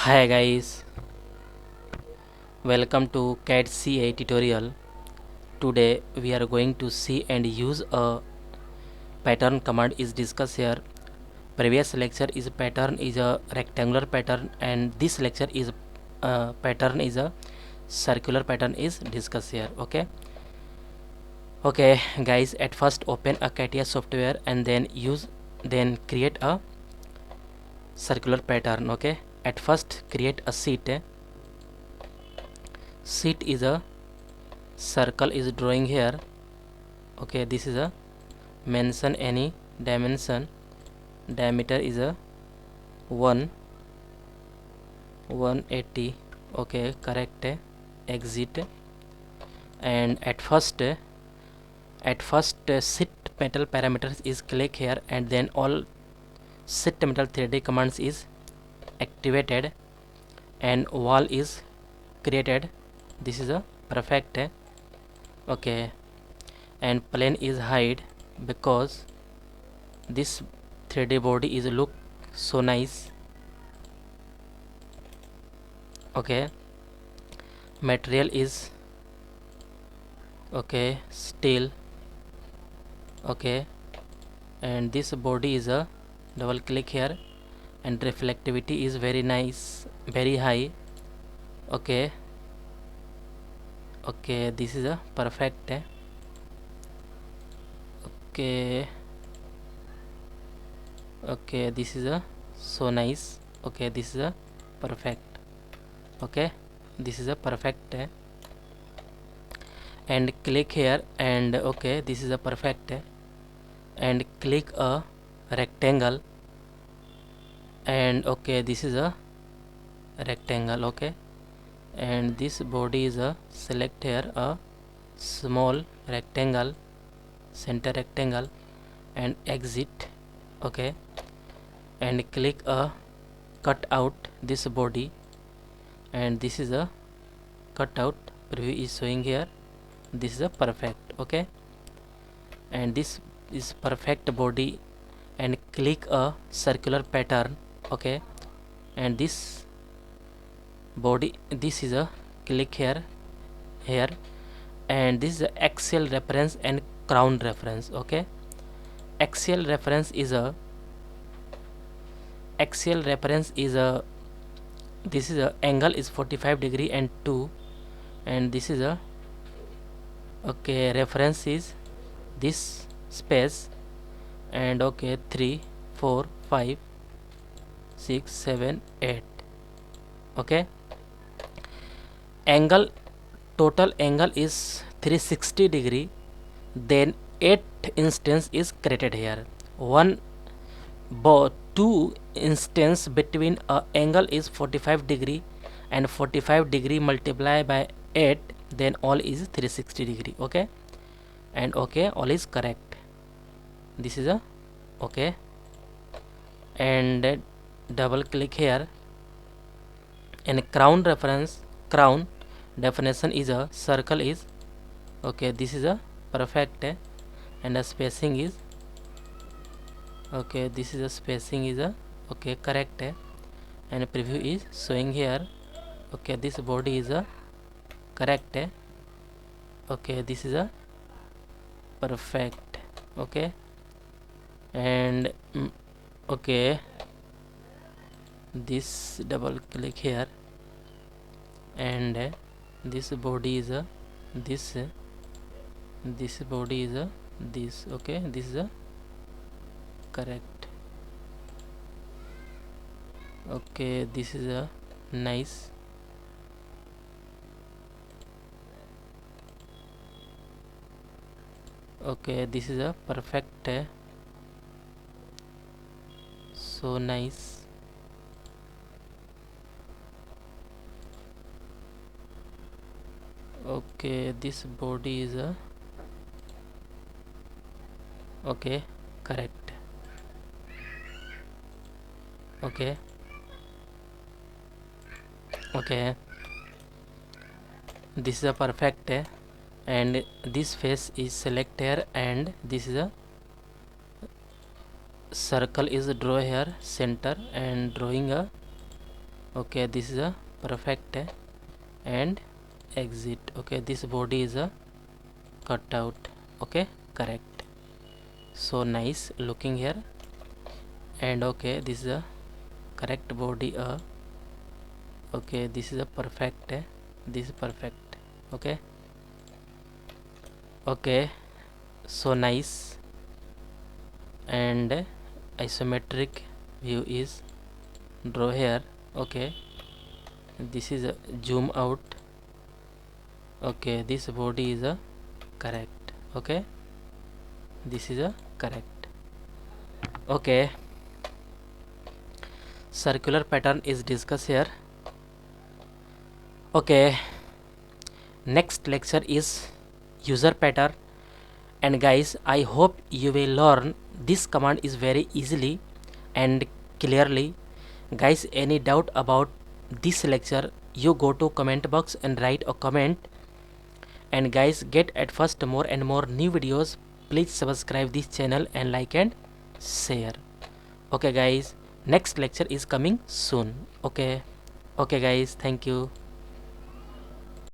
Hi guys, welcome to CAD CA tutorial. Today we are going to see and use a pattern command is discussed here. Previous lecture is pattern is a rectangular pattern and this lecture is pattern is a circular pattern is discussed here. Okay guys, at first open a CATIA software and then create a circular pattern. Okay, at first create a sheet. Sheet is a circle is drawing here. Okay, this is a mention any dimension. Diameter is a 180. Okay, correct. Exit. And at first sheet metal parameters is click here, and then all sheet metal 3D commands is activated and wall is created. This is a perfect. Okay, and plane is hide because this 3D body is look so nice. Okay, material is okay steel. Okay, and this body is a double click here, and reflectivity is very nice, very high. Okay, this is a perfect. Okay, this is a so nice. Okay, this is a perfect. Okay, this is a perfect. And click here, and okay, this is a perfect. And click a rectangle, and okay, this is a rectangle. Okay, and this body is a select here a small rectangle, center rectangle, and exit. Okay, and click a cut out this body, and this is a cut out preview is showing here. This is a perfect. Okay, and this is perfect body, and click a circular pattern. Okay, and this body, this is a click here, and this is a axial reference and crown reference. Okay, axial reference is a this is a angle is 45 degree and 2, and this is a okay reference is this space, and okay 3 4 5 6 7 8. Okay, angle total angle is 360 degree, then 8 instance is created here. Two instance between a angle is 45 degree, and 45 degree multiplied by 8, then all is 360 degree. Okay, and okay, all is correct. This is a okay, and double click here, and crown definition is a circle is okay, this is a perfect. And the spacing is okay, this is a spacing is a okay correct. And preview is showing here. Okay, this body is a correct. Okay, this is a perfect. Okay, and okay, this double click here, and this body is a this body is a this. Okay, this is a correct. Okay, this is a nice. Okay, this is a perfect. So nice. Okay, this body is a okay correct. Okay, this is a perfect. And this face is select here, and this is a circle is draw here center, and drawing a Okay, this is a perfect and exit. Okay, this body is a cutout. Okay, correct. So nice looking here. And okay, this is a correct body. Okay, this is a perfect. This is perfect. Okay. Okay, so nice. And isometric view is draw here. Okay, this is a zoom out. Okay, this body is a correct. Okay, this is a correct. Okay, circular pattern is discussed here. Okay, next lecture is user pattern. And guys, I hope you will learn this command is very easily and clearly. Guys, any doubt about this lecture, you go to comment box and write a comment. And guys, get at first more and more new videos. Please subscribe this channel and like and share. Okay guys, next lecture is coming soon. Okay guys, thank you.